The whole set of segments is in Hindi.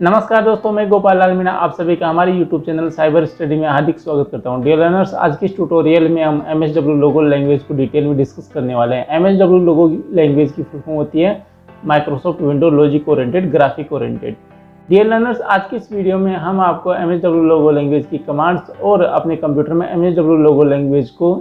नमस्कार दोस्तों, मैं गोपाल लाल मीणा आप सभी का हमारे YouTube चैनल साइबर स्टडी में हार्दिक स्वागत करता हूं। डियर लर्नर्स, आज के इस ट्यूटोरियल में हम MSW लोगो लैंग्वेज को डिटेल में डिस्कस करने वाले हैं। MSW लोगो लैंग्वेज की फुल फॉर्म होती है Microsoft window logic oriented graphic oriented. Dear learners, आज की इस वीडियो में हम आपको MSW लोगो लैंग्वेज की कमांड्स और अपने कंप्यूटर में MSW लोगो लैंग्वेज को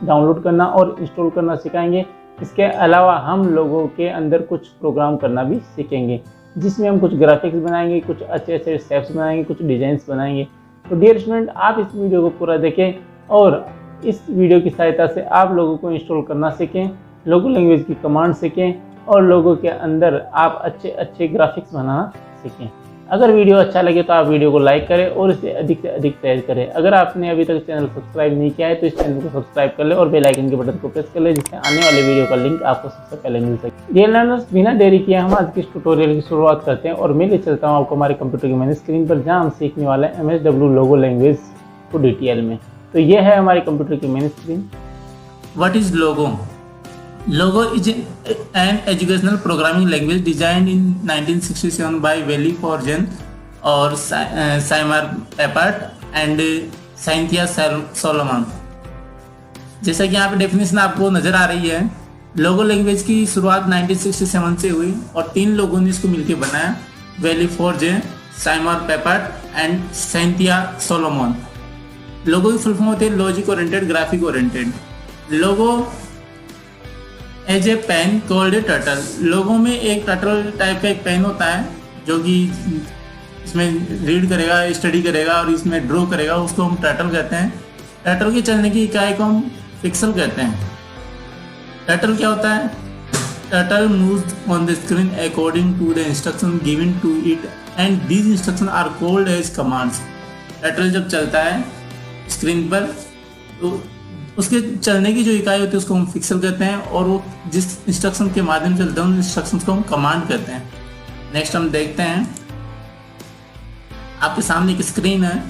डाउनलोड करना और इंस्टॉल करना सिखाएंगे। इसके अलावा हम लोगों के अंदर कुछ प्रोग्राम करना भी सीखेंगे, जिसमें हम कुछ ग्राफिक्स बनाएंगे, कुछ अच्छे अच्छे स्टेप्स बनाएंगे, कुछ डिजाइन्स बनाएंगे। तो डियर स्टूडेंट, आप इस वीडियो को पूरा देखें और इस वीडियो की सहायता से आप लोगों को इंस्टॉल करना सीखें, लोगो लैंग्वेज की कमांड सीखें और लोगों के अंदर आप अच्छे अच्छे ग्राफिक्स बनाना सीखें। अगर वीडियो अच्छा लगे तो आप वीडियो को लाइक करें और इसे अधिक से अधिक शेयर करें। अगर आपने अभी तक चैनल सब्सक्राइब नहीं किया है तो इस चैनल को सब्सक्राइब कर ले और बेल आइकन के बटन को प्रेस कर ले, जिससे आने वाले वीडियो का लिंक आपको सबसे पहले मिल सके। डियर लर्नर्स, बिना देरी किए हम आज के इस ट्यूटोरियल की शुरुआत करते हैं और मैं ले चलता हूँ आपको हमारे कंप्यूटर की मेन स्क्रीन पर, जहाँ हम सीखने वाले हैं MSW लोगो लैंग्वेज को डिटेल में। तो ये है हमारे कंप्यूटर की main screen. What is Logo? Logo is an educational programming language designed in 1967 by Wiley Forgen और Seymour Papert and Cynthia Solomon। जैसा कि यहाँ पे डेफिनेशन आपको नजर आ रही है, लोगो लैंग्वेज की शुरुआत 1967 से हुई और 3 लोगों ने इसको मिलकर बनाया, Wally Feurzeig, Seymour Papert and Cynthia Solomon। Logo की फुल फॉर्म होती है logic oriented graphic oriented. Logo has a pen called a turtle. लोगों में एक टर्टल टाइप का एक पेन होता है जो कि इसमें रीड करेगा, स्टडी करेगा और इसमें ड्रॉ करेगा, उसको हम टर्टल कहते हैं। टर्टल के चलने की इकाई को हम पिक्सल कहते हैं। टर्टल क्या होता है? Turtle moves on the screen according to the instruction given to it and these instruction are called as commands. Turtle जब चलता है स्क्रीन पर तो उसके चलने की जो इकाई होती है उसको हम पिक्सल कहते हैं और वो जिस इंस्ट्रक्शन के माध्यम से चलता है उन इंस्ट्रक्शंस को हम कमांड कहते हैं। नेक्स्ट हम देखते हैं, आपके सामने एक स्क्रीन है।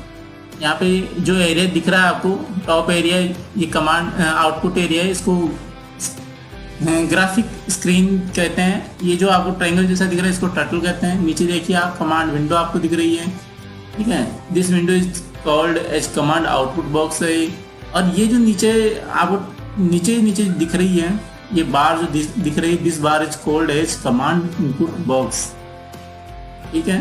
यहाँ पे जो एरिया दिख रहा है आपको, टॉप एरिया, ये कमांड आउटपुट एरिया है, इसको ग्राफिक स्क्रीन कहते हैं। ये जो आपको ट्रायंगल जैसा दिख रहा है इसको टर्टल कहते हैं। नीचे देखिए आप कमांड विंडो आपको दिख रही है, ठीक है। This window is called as command output box है। और ये जो नीचे आपको नीचे दिख रही है, ये बार जो दिख रही है, this bar is called as command input box, ठीक है।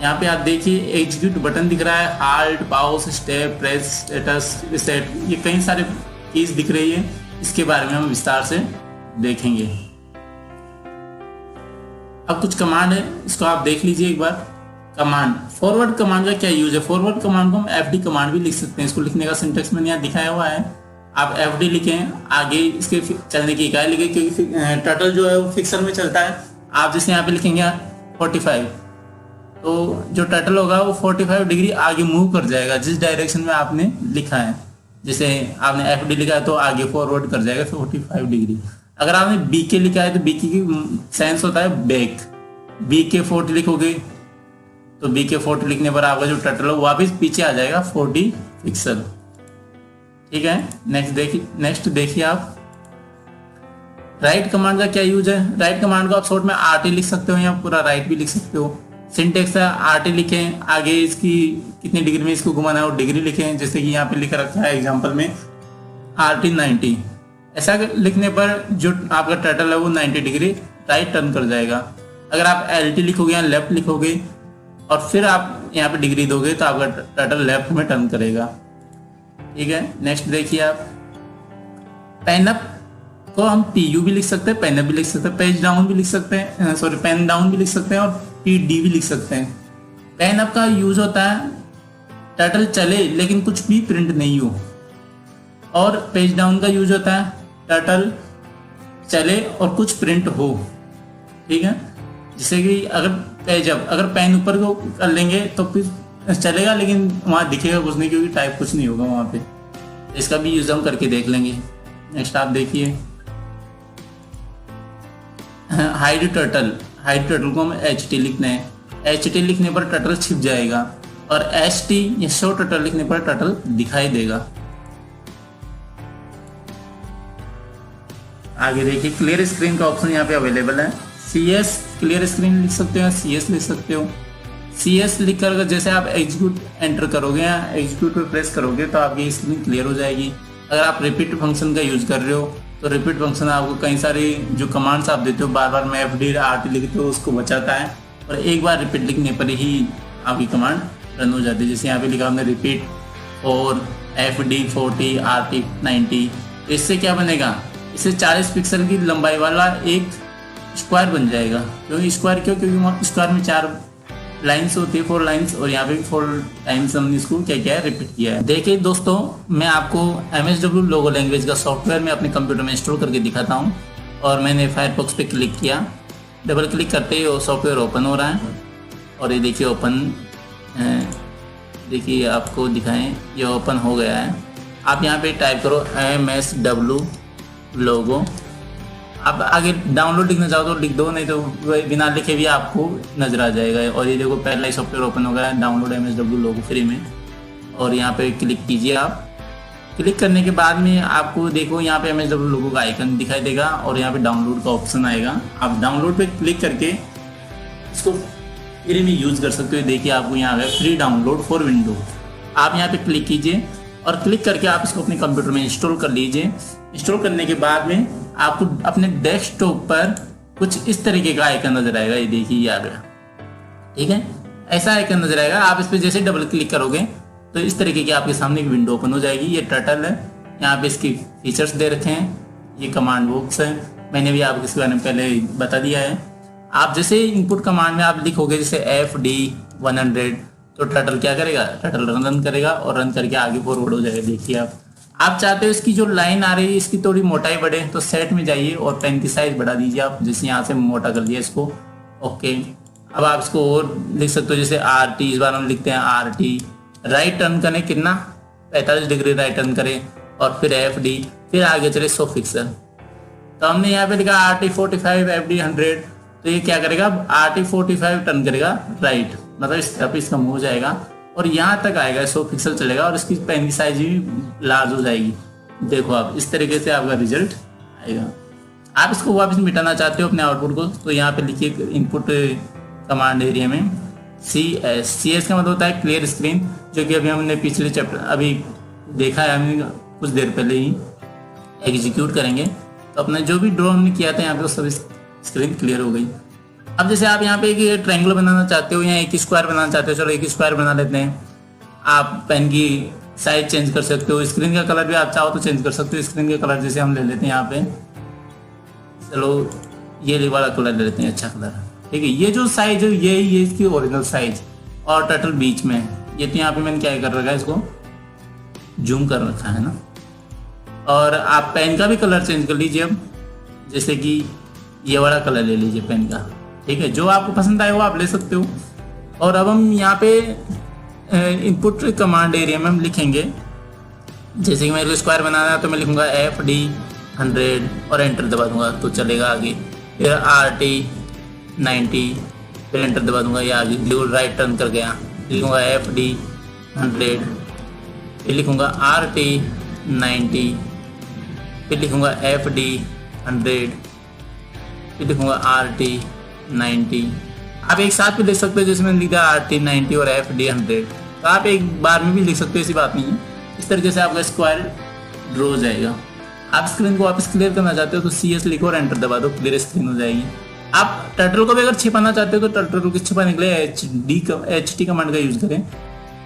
यहाँ पे आप देखिए एग्जीक्यूट बटन दिख रहा है, हाल्ट, पाउस, स्टेप, प्रेस, स्टेटस, रिसेट, ये कई सारे कीज दिख रही है। इसके बारे में हम विस्तार से देखेंगे। अब कुछ कमांड है, इसको आप देख लीजिए एक बार। कमांड, फॉरवर्ड कमांड का क्या यूज है? फॉरवर्ड कमांड को हम FD कमांड भी लिख सकते हैं। इसको लिखने का सिंटेक्स मैंने यहाँ दिखाया हुआ है। आप FD लिखें, आगे इसके चलने की इकाई लिखें, क्योंकि टर्टल जो है वो फिक्सर में चलता है। आप जैसे यहाँ पे लिखेंगे 45, तो जो टर्टल होगा वो 45 डिग्री आगे मूव कर जाएगा जिस डायरेक्शन में आपने लिखा है। जैसे आपने FD लिखा है तो आगे फॉरवर्ड कर जाएगा 45 डिग्री। अगर आपने BK लिखा है तो BK की सेंस होता है बैक। BK 40 लिखोगे तो BK 40 लिखने पर आपका जो टर्टल है वापस पीछे आ जाएगा 40 पिक्सल, ठीक है। नेक्स्ट देखिए आप, राइट कमांड का क्या यूज है? राइट कमांड को आप शॉर्ट में RT लिख सकते हो या पूरा राइट भी लिख सकते हो। सिंटेक्स है RT लिखें, आगे इसकी कितनी डिग्री में इसको घुमाना है वो डिग्री लिखें। जैसे कि यहाँ पे लिख रखा है एग्जांपल में RT 90। ऐसा लिखने पर जो आपका टर्टल है वो 90 डिग्री राइट टर्न कर जाएगा। अगर आप LT लिखोगे या लेफ्ट लिखोगे और फिर आप यहाँ पे डिग्री दोगे तो आपका टर्टल लेफ्ट में टर्न करेगा, ठीक है। नेक्स्ट देखिए आप, पेन अप को हम PU भी लिख सकते हैं, पेन अप भी लिख सकते हैं, पेज डाउन भी लिख सकते हैं, पेन डाउन भी लिख सकते हैं और PD भी लिख सकते हैं। पेन अप का यूज होता है टर्टल चले लेकिन कुछ भी प्रिंट नहीं हो, और पेज डाउन का यूज होता है टर्टल चले और कुछ प्रिंट हो, ठीक है। जैसे कि अगर पेन ऊपर को कर लेंगे तो फिर चलेगा लेकिन वहाँ दिखेगा कुछ नहीं, क्योंकि टाइप कुछ नहीं होगा वहाँ पे। इसका भी यूज हम करके देख लेंगे। नेक्स्ट आप देखिए, हाइड टर्टल। हाइड टर्टल को हम HT लिखना है। HT लिखने पर टर्टल छिप जाएगा और ST या शो टर्टल लिखने पर टर्टल दिखाई देगा। आगे देखिए, क्लियर स्क्रीन का ऑप्शन यहाँ पे अवेलेबल है। CS क्लियर स्क्रीन लिख सकते हो, CS लिख सकते हो। CS लिख कर जैसे आप एग्जीक्यूट एंटर करोगे या एग्जीक्यूट पे प्रेस करोगे तो आपकी स्क्रीन क्लियर हो जाएगी। अगर आप रिपीट फंक्शन का यूज कर रहे हो तो रिपीट फंक्शन आपको कई सारे जो कमांड्स आप देते हो बार बार में FD RT लिखते हो उसको बचाता है, और एक बार रिपीट लिखने पर ही आपकी कमांड रन हो जाती है। जैसे यहाँ पे लिखा हमने रिपीट और FD 40 RT 90। तो इससे क्या बनेगा, इससे 40 पिक्सल की लंबाई वाला एक स्क्वायर बन जाएगा। क्योंकि स्क्वायर क्योंकि स्क्वायर में 4 लाइन्स होती है, 4 लाइन्स, और यहाँ पे 4 टाइम्स हमने इसको क्या किया है, रिपीट किया है। देखिए दोस्तों, मैं आपको MSW लोगो लैंग्वेज का सॉफ्टवेयर में अपने कंप्यूटर में इंस्टॉल करके दिखाता हूँ। और मैंने फायरफॉक्स पे क्लिक किया, डबल क्लिक करते ही वो सॉफ्टवेयर ओपन हो रहा है। और ये देखिए ओपन, देखिए आपको दिखाएं, ये ओपन हो गया है। आप यहाँ पे टाइप करो MSW लोगो। आप आगे डाउनलोड लिखना चाहो तो लिख दो, नहीं तो बिना लिखे भी आपको नजर आ जाएगा। और ये देखो पहला ही सॉफ्टवेयर ओपन हो गया है, डाउनलोड MSW लोगो फ्री में। और यहाँ पे क्लिक कीजिए। आप क्लिक करने के बाद में आपको देखो यहाँ पे MSW लोगो का आइकन दिखाई देगा और यहाँ पे डाउनलोड का ऑप्शन आएगा। आप डाउनलोड पे क्लिक करके इसको फ्री में यूज कर सकते हो। देखिए आपको यहाँ पे फ्री डाउनलोड फॉर विंडो, आप यहाँ पे क्लिक कीजिए और क्लिक करके आप इसको अपने कंप्यूटर में इंस्टॉल कर लीजिए। इंस्टॉल करने के बाद में आपको अपने डेस्कटॉप पर कुछ इस तरीके का आइकन नजर आएगा। ये देखिए ये आ गया, ठीक है, ऐसा आइकन नजर आएगा। आप इस पर जैसे डबल क्लिक करोगे तो इस तरीके की आपके सामने एक विंडो ओपन हो जाएगी। ये टर्टल है, यहाँ पे इसकी फीचर्स दे रखे हैं। ये कमांड बॉक्स है, मैंने भी आपको इसके बारे में पहले बता दिया है। आप जैसे इनपुट कमांड में आप लिखोगे जैसे FD 100, तो टर्टल क्या करेगा, टर्टल रन करेगा और रन करके आगे फॉरवर्ड हो जाएगा। देखिए आप चाहते हो इसकी जो लाइन आ रही है इसकी थोड़ी मोटाई बढ़े तो सेट में जाइए और पेन की साइज बढ़ा दीजिए। आप जैसे यहाँ से मोटा कर दिया इसको, ओके। अब आप इसको और लिख सकते हो, जैसे RT, इस बार हम लिखते हैं RT। राइट टर्न करें कितना, 45 डिग्री राइट टर्न करें, और फिर FD, फिर आगे चले 100 पिक्सल। तो हमने यहाँ पे लिखा RT 45 FD 100, तो ये क्या करेगा, RT 45 टर्न करेगा राइट, मतलब इस तरफ इसका मुंह हो जाएगा और यहाँ तक आएगा, 100 पिक्सल चलेगा और इसकी पेन की साइज भी लार्ज हो जाएगी। देखो आप इस तरीके से आपका रिजल्ट आएगा। आप इसको वापस मिटाना चाहते हो अपने आउटपुट को, तो यहाँ पे लिखिए इनपुट कमांड एरिया में CS का मतलब होता है क्लियर स्क्रीन, जो कि अभी हमने पिछले चैप्टर अभी देखा है, हमने कुछ देर पहले ही एग्जीक्यूट करेंगे तो अपना जो भी ड्रॉ हमने किया था यहाँ पे वो सब स्क्रीन क्लियर हो गई। अब जैसे आप यहाँ पे एक ट्रायंगल बनाना चाहते हो या एक स्क्वायर बनाना चाहते हो, चलो एक स्क्वायर बना लेते हैं। आप पेन की साइज चेंज कर सकते हो, स्क्रीन का कलर भी आप चाहो तो चेंज कर सकते हो। स्क्रीन का कलर जैसे हम ले लेते हैं यहाँ पे, चलो ये वाला कलर ले लेते हैं, अच्छा कलर, ठीक है। ये जो साइज है ये इसकी ओरिजिनल साइज और टर्टल बीच में है। ये तो यहाँ पे मैंने क्या कर रखा है, इसको जूम कर रखा है ना। और आप पेन का भी कलर चेंज कर लीजिए। अब जैसे कि ये वाला कलर ले लीजिए पेन का, ठीक है, जो आपको पसंद आए वो आप ले सकते हो। और अब हम यहाँ पे इनपुट कमांड एरिया में हम लिखेंगे, जैसे कि मेरे को स्क्वायर बनाना है तो मैं लिखूंगा FD 100 और एंटर दबा दूंगा तो चलेगा आगे। फिर RT 90, फिर एंटर दबा दूंगा, ये आगे राइट टर्न कर गया। लिखूंगा FD 100, फिर लिखूंगा RT 90, फिर लिखूंगा FD 100, फिर लिखूंगा RT 90। आप एक साथ भी लिख सकते हो, जैसे मैंने लिखा RT 90 और FD 100, तो आप एक बार में भी लिख सकते हो, ऐसी बात नहीं है। इस तरीके से आपका स्क्वायर ड्रॉ हो जाएगा। आप स्क्रीन को वापस क्लियर करना चाहते हो तो CS लिखो और एंटर दबा दो, क्लियर स्क्रीन हो जाएगी। आप टर्टल को भी अगर छिपाना चाहते हो तो टर्टल को छिपाने के लिए HT कमांड का यूज करें।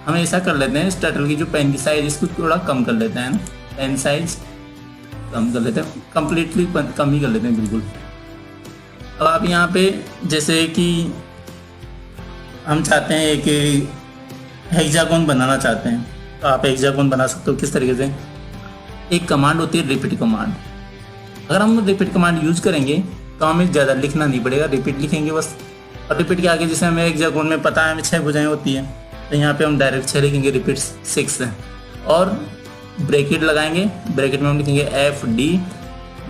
हम ऐसा कर लेते हैं, इस टर्टल की जो पेन की साइज इसको थोड़ा कम कर लेते हैं, पेन साइज कम कर लेते हैं, कंप्लीटली कम ही कर लेते हैं बिल्कुल। अब आप यहाँ पे जैसे कि हम चाहते हैं एक हेक्सागोन बनाना चाहते हैं, तो आप हेक्सागोन बना सकते हो। किस तरीके से, एक कमांड होती है रिपीट कमांड। अगर हम रिपीट कमांड यूज करेंगे तो हमें ज़्यादा लिखना नहीं पड़ेगा, रिपीट लिखेंगे बस। और रिपीट के आगे जैसे हमें हेक्सागोन में पता है हमें 6 भुजाएं होती हैं, तो यहाँ पे हम डायरेक्ट 6 लिखेंगे, रिपीट 6 है। और ब्रैकेट लगाएंगे, ब्रैकेट में हम लिखेंगे FD।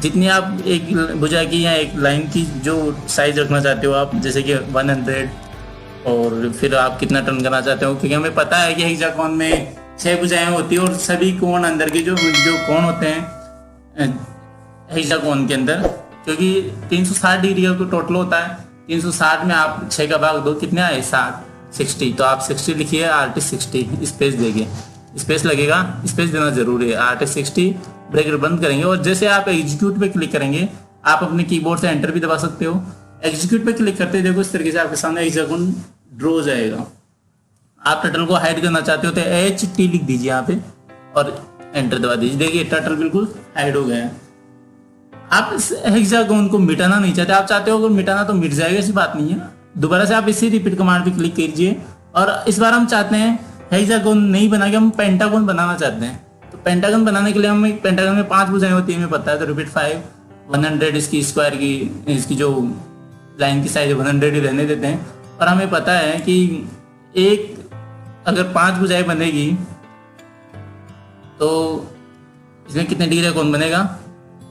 जितनी आप एक भुजा की या एक लाइन की जो साइज रखना चाहते हो आप, जैसे कि 100, और फिर आप कितना टर्न करना चाहते हो, क्योंकि हमें पता है कि हेक्सागोन में 6 भुजाएं होती है और सभी कोण अंदर के जो कोण होते हैं हेक्सागोन के अंदर, क्योंकि 360 डिग्री का टोटल होता है। 360 में आप 6 का भाग दो, कितने आए 7, 60, तो आप 60 लिखिए, आर्टिस्ट 60 स्पेस देंगे, स्पेस लगेगा, स्पेस देना जरूरी है, आर्टिस्ट 60 ब्रैकेट बंद करेंगे। और जैसे आप एग्जीक्यूट पे क्लिक करेंगे, आप अपने कीबोर्ड से एंटर भी दबा सकते हो। एग्जीक्यूट पे क्लिक करते देखो इस तरीके से आपके सामने हेक्सागोन ड्रॉ हो जाएगा। आप टर्टल को हाइड करना चाहते हो तो HT लिख दीजिए यहाँ पे और एंटर दबा दीजिए। देखिए टर्टल बिल्कुल हाइड हो गया है। आप इस हेक्सागोन को मिटाना नहीं चाहते, आप चाहते हो अगर मिटाना तो मिट जाएगा, ऐसी बात नहीं है। दोबारा से आप इसी रिपीट कमांड पे क्लिक कीजिए और इस बार हम चाहते हैं हेक्सागोन नहीं बना के हम पेंटागोन बनाना चाहते हैं। तो पेंटागन बनाने के लिए हम पेंटागन में 5 भुजाएं होती है, हमें पता है। तो रिपीट 5 100 इसकी स्क्वायर की इसकी जो लाइन की साइज 100 ही रहने देते हैं। और हमें पता है कि एक अगर 5 भुजाएं बनेगी तो इसमें कितने डिग्री का कोण बनेगा,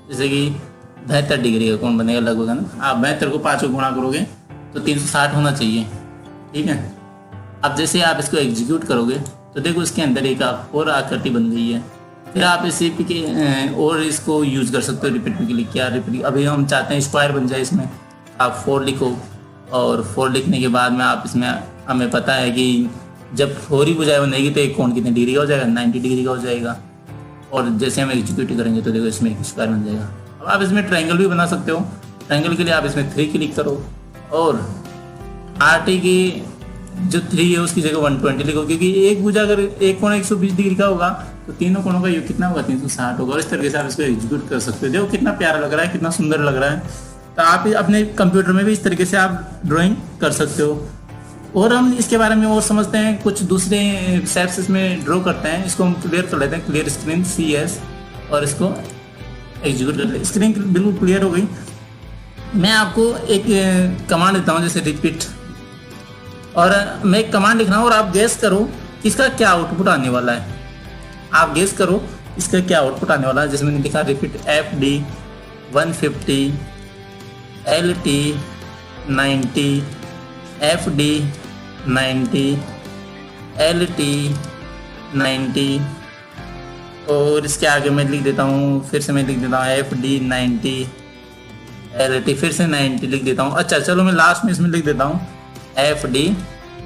जैसे कि 72 डिग्री का कोण बनेगा लगभग, है ना। आप 72 को 5 को गुणा करोगे तो 360 होना चाहिए, ठीक है। अब जैसे आप इसको एग्जीक्यूट करोगे तो देखो इसके अंदर एक और आकृति बन गई है। फिर आप इसी के और इसको यूज कर सकते हो, रिपीट पे क्लिक किया, रिपीट। अभी हम चाहते हैं स्क्वायर बन जाए, इसमें आप 4 लिखो और 4 लिखने के बाद में आप इसमें, हमें पता है कि जब 4 ही भुजाएं बनेगी तो एक कोण कितने डिग्री का हो जाएगा, 90 डिग्री का हो जाएगा। और जैसे हम एग्जीक्यूट करेंगे तो देखो इसमें एक स्क्वायर बन जाएगा। अब आप इसमें ट्रायंगल भी बना सकते हो। ट्रायंगल के लिए आप इसमें 3 क्लिक करो और RT की जो 3 है उसकी जगह 120 लिखो, क्योंकि एक भुजा अगर एक कोण 120 डिग्री का होगा तो तीनों कोणों का योग कितना होगा, 360 होगा। और इस तरीके से आप इसको एग्जीक्यूट कर सकते हो। देखो कितना प्यारा लग रहा है, कितना सुंदर लग रहा है। तो आप अपने कंप्यूटर में भी इस तरीके से आप ड्राइंग कर सकते हो। और हम इसके बारे में और समझते हैं, कुछ दूसरे स्टेप्स इसमें ड्रॉ करते हैं। इसको हम क्लियर कर लेते हैं, क्लियर स्क्रीन CS, और इसको एग्जीक्यूट कर लेते हैं। स्क्रीन बिल्कुल क्लियर हो गई। मैं आपको एक कमांड देता हूँ, जैसे रिपीट, और मैं एक कमांड लिख रहा हूँ और आप गेस करो कि इसका क्या आउटपुट आने वाला है। आप गेस करो इसका क्या आउटपुट आने वाला है। जैसे मैंने लिखा repeat FD 150 LT 90 FD 90 LT 90, और इसके आगे मैं लिख देता हूँ, फिर से मैं लिख देता हूँ FD 90 LT, फिर से 90 लिख देता हूँ। अच्छा चलो मैं लास्ट में इसमें लिख देता हूँ FD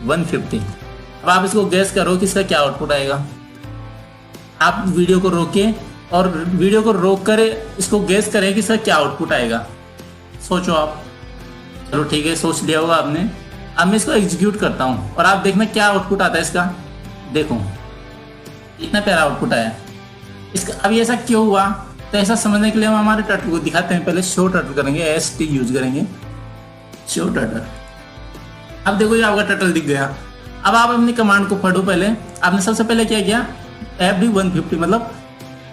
150। अब आप इसको गैस करो कि इसका क्या आउटपुट आएगा। आप वीडियो को रोके और वीडियो को रोक कर इसको गैस करें कि इसका क्या आउटपुट आएगा। सोचो आप। चलो ठीक है, सोच लिया होगा आपने। अब मैं इसको एग्जीक्यूट करता हूँ और आप देखना क्या आउटपुट आता है इसका। देखो इतना प्यारा आउटपुट आया इसका। अब ऐसा क्यों हुआ, तो ऐसा समझने के लिए हम हमारे टर्टल को दिखाते हैं। पहले शो टर्टल करेंगे, ST यूज करेंगे, शो टर्टल। अब देखो ये आपका टर्टल दिख गया। अब आप अपनी कमांड को पढ़ो। पहले आपने सबसे पहले क्या किया, FD 150 मतलब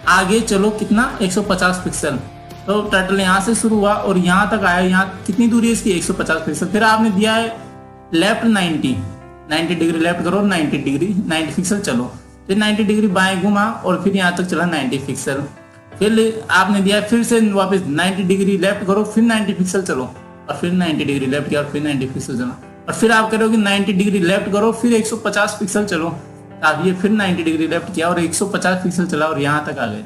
आगे चलो कितना 150 पिक्सल। तो टर्टल यहाँ से शुरू हुआ और यहाँ तक आया। यहाँ कितनी दूरी है इसकी, 150 पिक्सल। फिर आपने दिया है लेफ्ट 90 डिग्री लेफ्ट करो, 90 पिक्सल चलो। फिर 90 डिग्री बाएं घुमा और फिर यहाँ तक चला 90 पिक्सल। फिर आपने दिया फिर से वापस 90 डिग्री लेफ्ट करो, फिर 90 पिक्सल चलो, और फिर 90 डिग्री लेफ्ट किया और फिर 90 पिक्सल चलो। और फिर आप करोगे 90 डिग्री लेफ्ट करो, फिर 150 पिक्सल चलो। आप ये फिर 90 डिग्री लेफ्ट किया और 150 पिक्सल चला और यहाँ तक आ गए।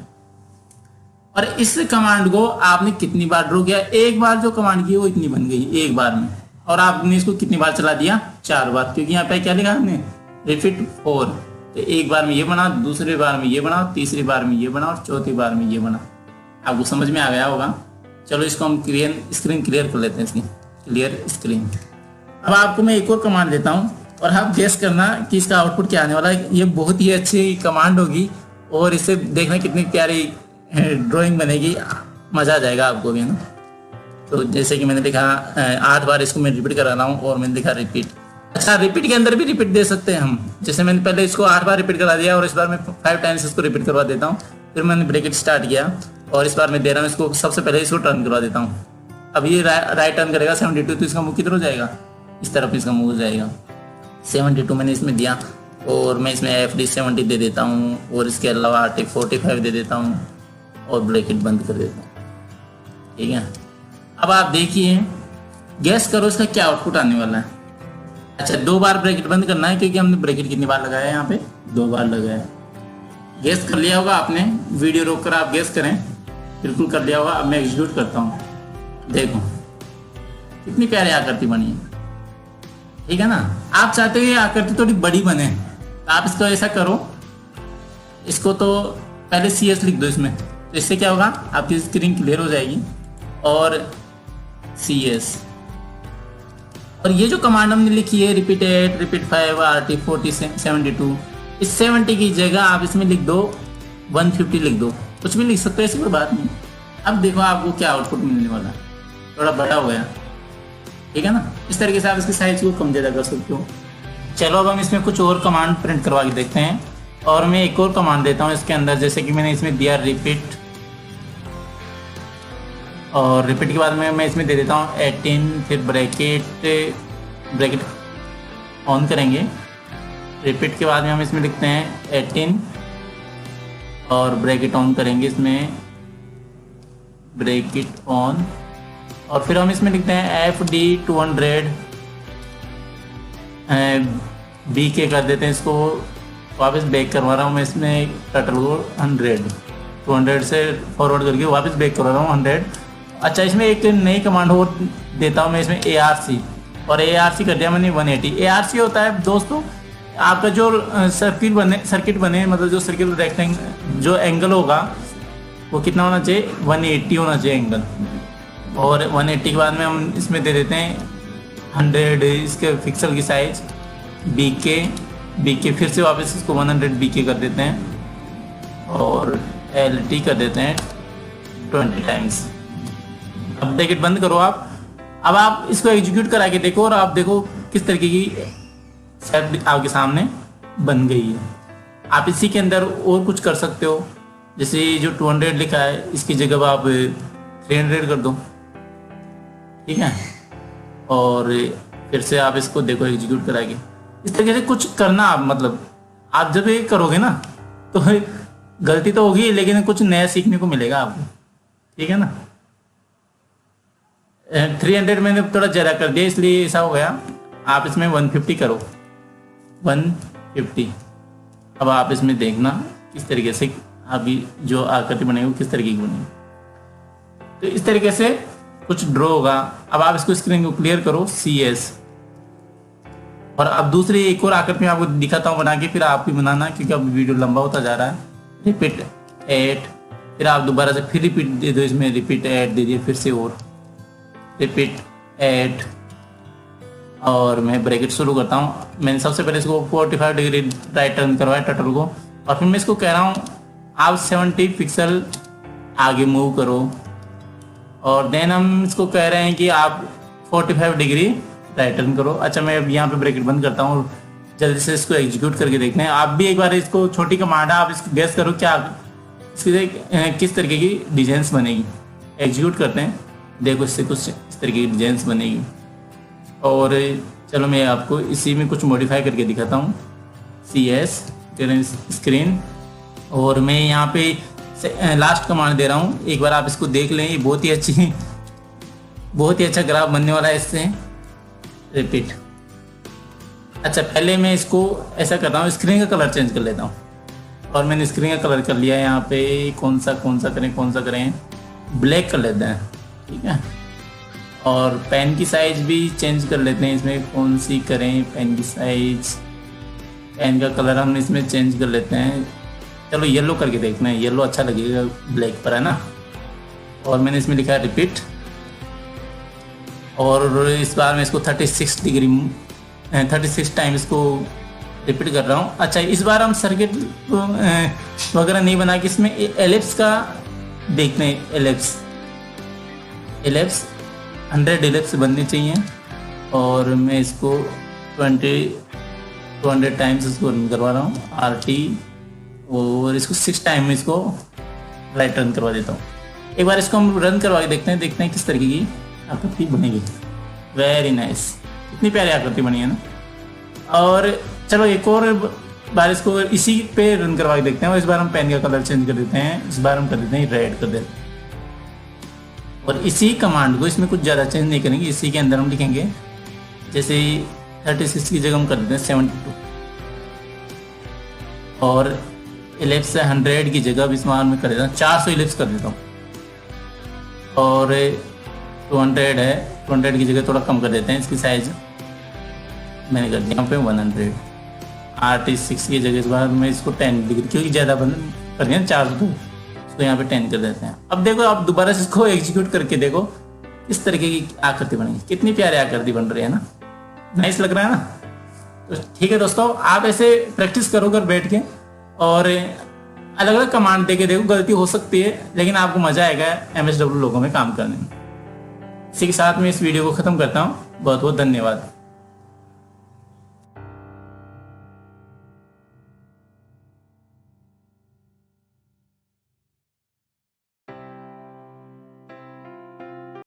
और इस कमांड को आपने कितनी बार ड्रॉ किया, एक बार जो कमांड की वो इतनी बन गई एक बार में। और आपने इसको कितनी बार चला दिया, 4 बार, क्योंकि यहाँ पे क्या लिखा हमने रिपीट 4। तो एक बार में ये बना, दूसरी बार में ये बना, तीसरी बार में ये बना और चौथी बार में ये बना। आपको समझ में आ गया होगा। चलो इसको हम स्क्रीन क्लियर कर लेते हैं, इसकी क्लियर स्क्रीन। अब आपको मैं एक और कमांड देता हूँ और आप गेस करना कि इसका आउटपुट क्या आने वाला है। ये बहुत ही अच्छी कमांड होगी और इससे देखना कितनी प्यारी ड्राइंग बनेगी, मज़ा आ जाएगा आपको भी, है ना। तो जैसे कि मैंने लिखा 8 बार इसको मैं रिपीट करा रहा हूँ और मैंने लिखा रिपीट। अच्छा रिपीट के अंदर भी रिपीट दे सकते हैं हम। जैसे मैंने पहले इसको 8 बार रिपीट करा दिया और इस बार मैं 5 टाइम्स इसको रिपीट करवा देता हूँ। फिर मैंने ब्रैकेट स्टार्ट किया और इस बार मैं दे रहा हूँ इसको, सबसे पहले इसको टर्न करवा देता हूँ। अब ये राइट टर्न करेगा 72, तो इसका मुँह किधर हो जाएगा, इस तरफ इसका मुँह हो जाएगा। 72 मैंने इसमें दिया और मैं इसमें FD 70 दे देता हूँ और इसके अलावा RT 45 दे देता हूँ और ब्रैकेट बंद कर देता हूँ। ठीक है, अब आप देखिए, गैस करो इसका क्या आउटपुट आने वाला है। अच्छा 2 बार ब्रैकेट बंद करना है क्योंकि हमने ब्रैकेट कितनी बार लगाया है, यहाँ पे 2 बार लगाया। गैस कर लिया होगा आपने, वीडियो रोक कर आप गैस करें, बिल्कुल कर लिया होगा। अब मैं एग्जीक्यूट करता हूँ। देखो कितनी प्यारी आकृति बनी है। ठीक है ना। आप चाहते हो ये आकृति थोड़ी बड़ी बने, तो आप इसको ऐसा करो, इसको तो पहले CS लिख दो इसमें, तो इससे क्या होगा, आपकी स्क्रीन क्लियर हो जाएगी। और CS, और ये जो कमांड हमने लिखी है रिपीट 8, रिपीट 5, RT 40 72, इस 70 की जगह आप इसमें लिख दो 150 लिख दो, कुछ भी लिख सकते हो, ऐसी कोई बात नहीं। अब देखो आपको क्या आउटपुट मिलने वाला है, थोड़ा बड़ा हो गया, ठीक है ना। इस तरीके से आप इसकी साइज को कम ज़्यादा कर सकते हो। चलो अब हम इसमें कुछ और कमांड प्रिंट करवा के देखते हैं, और मैं एक और कमांड देता हूँ इसके अंदर, जैसे कि मैंने इसमें दिया रिपीट, और रिपीट के बाद में मैं इसमें दे देता हूँ 18, फिर ब्रैकेट ऑन करेंगे। रिपीट के बाद में हम इसमें लिखते हैं 18 और ब्रैकेट ऑन करेंगे, इसमें ब्रैकेट ऑन, और फिर हम इसमें लिखते हैं FD 200 BK कर देते हैं, इसको वापस बैक करवा रहा हूँ मैं इसमें टर्टल को 200 से फॉरवर्ड करके वापस बैक करवा रहा हूँ 100। अच्छा, इसमें एक नई कमांड और देता हूँ मैं इसमें ARC, और ARC कर दिया मैंने 180। ARC होता है दोस्तों आपका जो सर्किट बने मतलब जो सर्किल रेक्टेंगल जो एंगल होगा वो कितना होना चाहिए, 180 होना चाहिए एंगल। और 180 के बाद में हम इसमें दे देते हैं 100 इसके पिक्सल की साइज, BK फिर से वापस इसको 100 BK कर देते हैं, और LT कर देते हैं 20 टाइम्स। अब ब्रैकेट बंद करो आप। अब आप इसको एग्जीक्यूट करा के देखो, और आप देखो किस तरीके की शेप आपके सामने बन गई है। आप इसी के अंदर और कुछ कर सकते हो, जैसे जो 200 लिखा है इसकी जगह आप 300 कर दो, ठीक है। और फिर से आप इसको देखो एग्जीक्यूट करा के, इस तरीके से कुछ करना आप, मतलब आप जब ये करोगे ना तो गलती तो होगी लेकिन कुछ नया सीखने को मिलेगा आपको, ठीक है ना। 300 मैंने थोड़ा ज़्यादा कर दिया इसलिए ऐसा हो गया, आप इसमें 150 करो, 150। अब आप इसमें देखना किस तरीके से अभी जो आकृति बनेगी वो किस तरीके की बनेगी, तो इस तरीके से कुछ ड्रॉ होगा। अब आप इसको स्क्रीन को क्लियर करो CS, और अब दूसरी एक और आकृति में आपको दिखाता हूँ बना के, फिर आप भी बनाना क्योंकि अब वीडियो लंबा होता जा रहा है। रिपीट 8, फिर आप दोबारा से फिर रिपीट दे दो, इसमें रिपीट 8 दे दिए, फिर से और रिपीट 8, और मैं ब्रैकेट शुरू करता हूँ। मैंने सबसे पहले इसको 45 डिग्री राइट टर्न करवाया टर्टल को, और फिर मैं इसको कह रहा हूँ आप 70 पिक्सल आगे मूव करो, और देन हम इसको कह रहे हैं कि आप 45 डिग्री राइट टर्न करो। अच्छा, मैं अब यहाँ पे ब्रैकेट बंद करता हूँ, जल्दी से इसको एग्जीक्यूट करके देखते हैं। आप भी एक बार इसको, छोटी कमांड है, आप इसको गेस करो क्या इसकी किस तरीके की डिजाइंस बनेगी। एग्जीक्यूट करते हैं, देखो इससे कुछ इस तरीके की डिजाइंस बनेगी। और चलो मैं आपको इसी में कुछ मॉडिफाई करके दिखाता हूँ। CS स्क्रीन, और मैं यहाँ पे लास्ट कमांड दे रहा हूँ, एक बार आप इसको देख लें, ये बहुत ही अच्छा ग्राफ बनने वाला है इससे। रिपीट। अच्छा, पहले मैं इसको ऐसा करता हूँ, स्क्रीन का कलर चेंज कर लेता हूँ, और मैंने स्क्रीन का कलर कर लिया है। यहाँ पे कौन सा करें, ब्लैक कर लेते हैं, ठीक है। और पेन की साइज भी चेंज कर लेते हैं, इसमें कौन सी करें पेन की साइज, पेन का कलर हम इसमें चेंज कर लेते हैं। चलो येलो करके देखना है, येलो अच्छा लगेगा ब्लैक पर, है ना। और मैंने इसमें लिखा है रिपीट, और इस बार मैं इसको 36 टाइम इसको रिपीट कर रहा हूँ। अच्छा, इस बार हम सर्किट वगैरह नहीं बना के इसमें एलिप्स का देखते हैं। एलिप्स 100 एलिप्स बननी चाहिए, और मैं इसको 200 टाइम्स इसको रन करवा रहा हूँ RT, और इसको 6 टाइम में इसको राइट रन करवा देता हूँ। एक बार इसको हम रन करवा के देखते हैं किस तरीके की आकृति बनेगी। वेरी नाइस, इतनी प्यारी आकृति बनी है ना। और चलो एक और बार इसको इसी पे रन करवा के देखते हैं, और इस बार हम पेन का कलर चेंज कर देते हैं, इस बार हम कर देते हैं रेड कर देते हैं। और इसी कमांड को इसमें कुछ ज़्यादा चेंज नहीं करेंगे, इसी के अंदर हम लिखेंगे, जैसे 36 की जगह हम कर देते हैं 72, और इलिप्स 100 की जगह इस बार में कर देता हूँ 400 इलिप्स कर देता हूँ। और 200 है, 200 की जगह थोड़ा कम कर देते हैं इसकी साइज, मैंने कर दिया यहाँ पे 100। आर्ट इज 6 की जगह इस बार मैं इसको 10 डिग्री, क्योंकि ज़्यादा बंद कर दिया 4 तो इसको यहाँ पे 10 कर देते हैं। अब देखो आप दोबारा से इसको एग्जीक्यूट करके देखो किस तरीके की आकृति बनेगी, कितनी प्यारी आकृति बन रही है ना, नाइस लग रहा है ना। तो ठीक है दोस्तों, आप ऐसे प्रैक्टिस करो घर बैठ के और अलग अलग कमांड दे के देखो, गलती हो सकती है लेकिन आपको मजा आएगा MS DW लोगों में काम करने में। इसी के साथ मैं इस वीडियो को खत्म करता हूँ। बहुत बहुत धन्यवाद।